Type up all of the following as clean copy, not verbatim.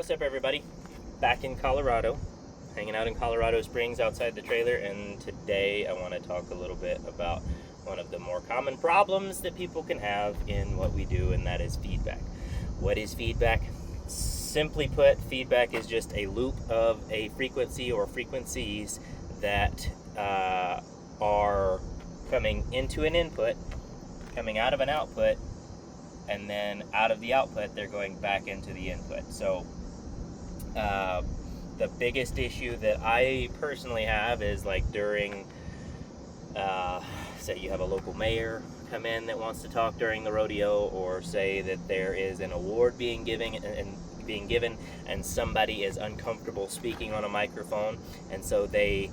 What's up, everybody? Back in Colorado, hanging out in Colorado Springs outside the trailer, and today I want to talk a little bit about one of the more common problems that people can have in what we do, and that is feedback. What is feedback? Simply put, feedback is just a loop of a frequency or frequencies that are coming into an input, coming out of an output, and then out of the output they're going back into the input. So the biggest issue that I personally have is like during say you have a local mayor come in that wants to talk during the rodeo, or say that there is an award being given and somebody is uncomfortable speaking on a microphone, and so they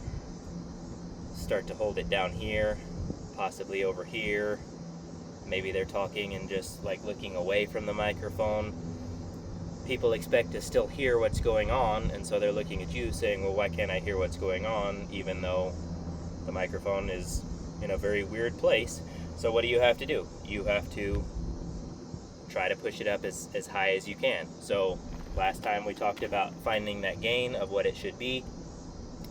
start to hold it down here, possibly over here. Maybe they're talking and just like looking away from the microphone. People expect to still hear what's going on, and so they're looking at you saying, well, why can't I hear what's going on, even though the microphone is in a very weird place? So what do you have to do? You have to try to push it up as high as you can. So last time we talked about finding that gain of what it should be.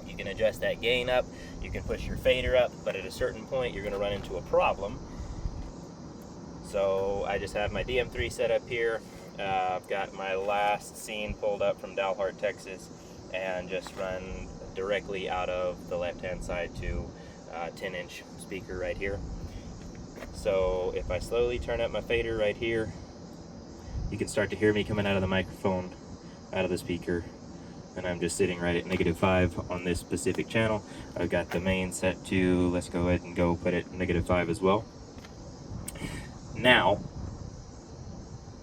You can adjust that gain up, you can push your fader up, but at a certain point you're going to run into a problem. So I just have my DM3 set up here. I've got my last scene pulled up from Dalhart, Texas, and just run directly out of the left-hand side to 10-inch speaker right here. So if I slowly turn up my fader right here, you can start to hear me coming out of the microphone, out of the speaker, and I'm just sitting right at -5 on this specific channel. I've got the main set to, let's go ahead and go put it -5 as well. Now,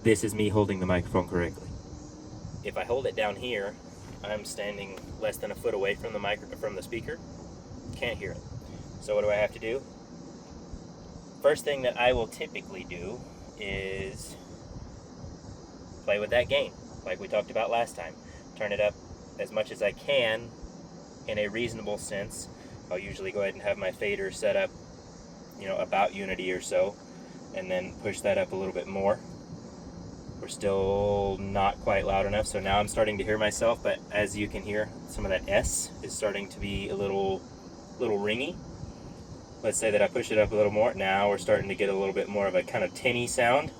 this is me holding the microphone correctly. If I hold it down here, I'm standing less than a foot away from the speaker. Can't hear it. So what do I have to do? First thing that I will typically do is play with that gain, like we talked about last time. Turn it up as much as I can in a reasonable sense. I'll usually go ahead and have my fader set up, about unity or so, and then push that up a little bit more. We're still not quite loud enough, so now I'm starting to hear myself, but as you can hear, some of that S is starting to be a little ringy. Let's say that I push it up a little more. Now we're starting to get a little bit more of a kind of tinny sound.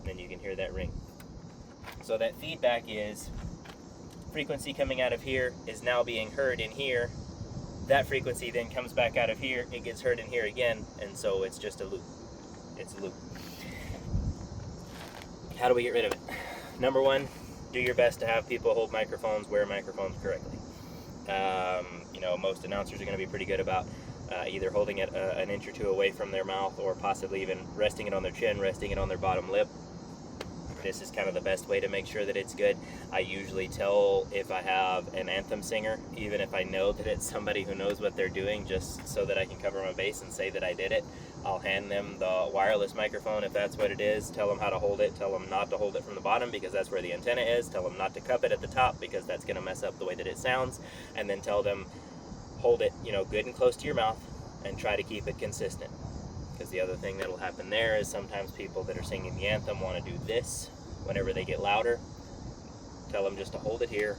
Then you can hear that ring. So that feedback is frequency coming out of here is now being heard in here. That frequency then comes back out of here, it gets heard in here again, and so it's just a loop. It's a loop. How do we get rid of it? Number one, do your best to have people hold microphones, wear microphones correctly. Most announcers are going to be pretty good about either holding it an inch or two away from their mouth, or possibly even resting it on their chin, resting it on their bottom lip. This is kind of the best way to make sure that it's good. I usually tell if I have an anthem singer, even if I know that it's somebody who knows what they're doing, just so that I can cover my base and say that I did it. I'll hand them the wireless microphone if that's what it is, tell them how to hold it, tell them not to hold it from the bottom because that's where the antenna is, tell them not to cup it at the top because that's going to mess up the way that it sounds, and then tell them hold it, good and close to your mouth and try to keep it consistent. Because the other thing that'll happen there is sometimes people that are singing the anthem want to do this whenever they get louder. Tell them just to hold it here.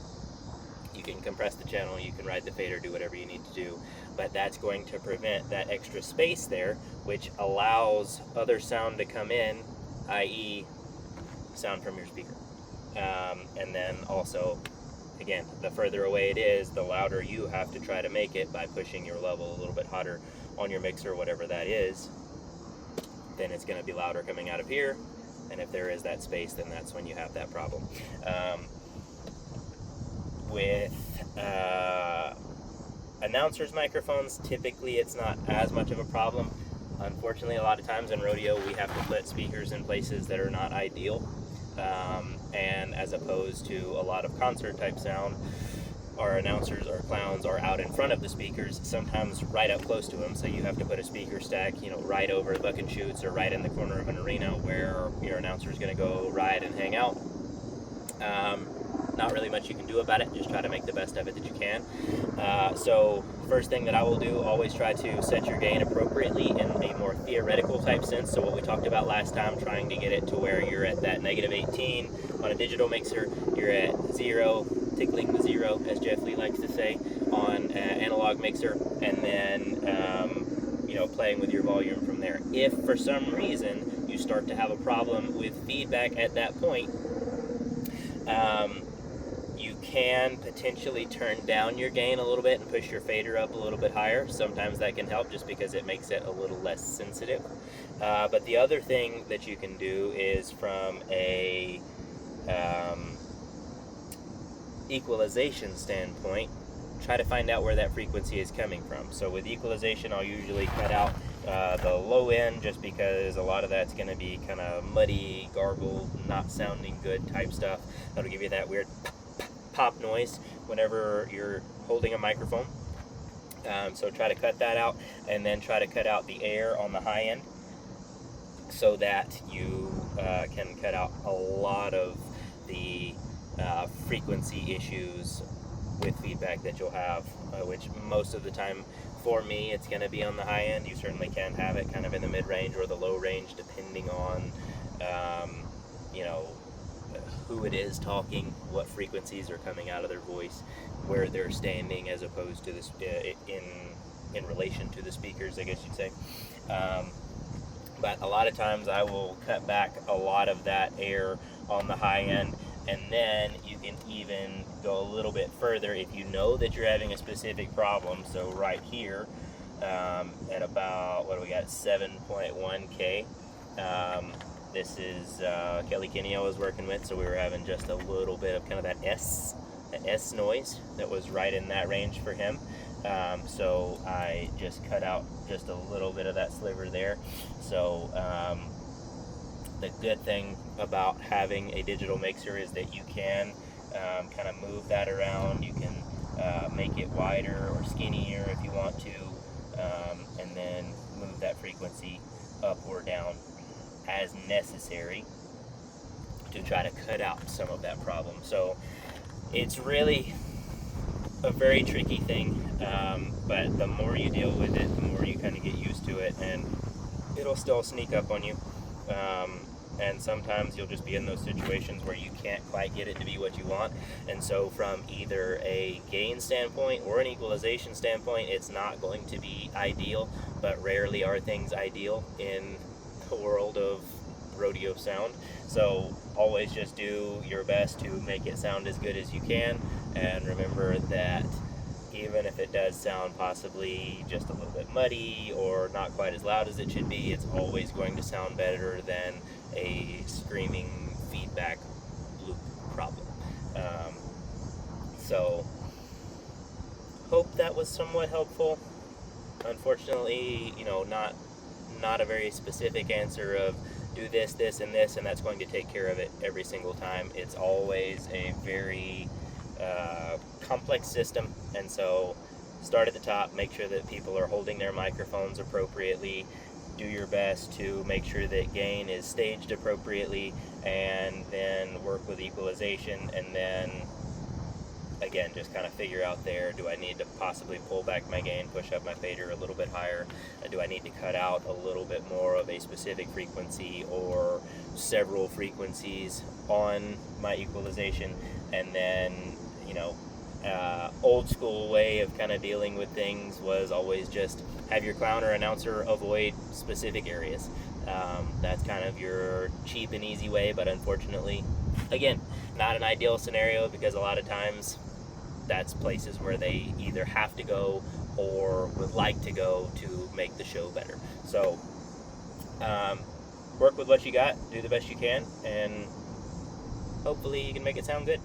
You can compress the channel, you can ride the fader, do whatever you need to do, but that's going to prevent that extra space there, which allows other sound to come in, i.e. sound from your speaker. And then also, again, the further away it is, the louder you have to try to make it by pushing your level a little bit hotter on your mixer, whatever that is. Then it's going to be louder coming out of here, and if there is that space, then that's when you have that problem. With announcers' microphones, typically it's not as much of a problem. Unfortunately, a lot of times in rodeo we have to put speakers in places that are not ideal, and as opposed to a lot of concert type sound, our announcers or clowns are out in front of the speakers, sometimes right up close to them, so you have to put a speaker stack, right over buck and shoots or right in the corner of an arena where your announcer is going to go ride and hang out. not really much you can do about it. Just try to make the best of it that you can. So first thing that I will do, always try to set your gain appropriately in a more theoretical type sense. So what we talked about last time, trying to get it to where you're at that negative 18 on a digital mixer, you're at 0, tickling the 0, as Jeff Lee likes to say, on an analog mixer, and then playing with your volume from there. If for some reason you start to have a problem with feedback at that point, you can potentially turn down your gain a little bit and push your fader up a little bit higher. Sometimes that can help just because it makes it a little less sensitive. But the other thing that you can do is from a equalization standpoint, try to find out where that frequency is coming from. So with equalization, I'll usually cut out the low end, just because a lot of that's going to be kind of muddy, garbled, not sounding good type stuff. That'll give you that weird pop noise whenever you're holding a microphone. So try to cut that out, and then try to cut out the air on the high end so that you can cut out a lot of the frequency issues with feedback that you'll have, which most of the time for me it's going to be on the high end. You certainly can have it kind of in the mid-range or the low range, depending on who it is talking, what frequencies are coming out of their voice, where they're standing as opposed to this in relation to the speakers, I guess you'd say. But a lot of times I will cut back a lot of that air on the high end, and then you can even go a little bit further if you know that you're having a specific problem. So right here, at about, what do we got, 7.1K, this is Kelly Kinney I was working with, so we were having just a little bit of kind of that S noise that was right in that range for him. So I just cut out just a little bit of that sliver there. So the good thing about having a digital mixer is that you can kind of move that around. You can make it wider or skinnier if you want to, and then move that frequency up or down as necessary to try to cut out some of that problem. So it's really a very tricky thing, but the more you deal with it, the more you kind of get used to it, and it'll still sneak up on you. And sometimes you'll just be in those situations where you can't quite get it to be what you want. And so from either a gain standpoint or an equalization standpoint, it's not going to be ideal, but rarely are things ideal in the world of rodeo sound. So always just do your best to make it sound as good as you can, and remember that even if it does sound possibly just a little bit muddy or not quite as loud as it should be, it's always going to sound better than a screaming feedback loop problem. So hope that was somewhat helpful. Unfortunately, not a very specific answer of do this, this, and this, and that's going to take care of it every single time. It's always a very complex system, and so start at the top, make sure that people are holding their microphones appropriately, do your best to make sure that gain is staged appropriately, and then work with equalization, and then again just kind of figure out there, do I need to possibly pull back my gain, push up my fader a little bit higher, do I need to cut out a little bit more of a specific frequency or several frequencies on my equalization. And then old school way of kind of dealing with things was always just have your clown or announcer avoid specific areas. That's kind of your cheap and easy way, but unfortunately, again, not an ideal scenario, because a lot of times that's places where they either have to go or would like to go to make the show better. So work with what you got, do the best you can, and hopefully you can make it sound good.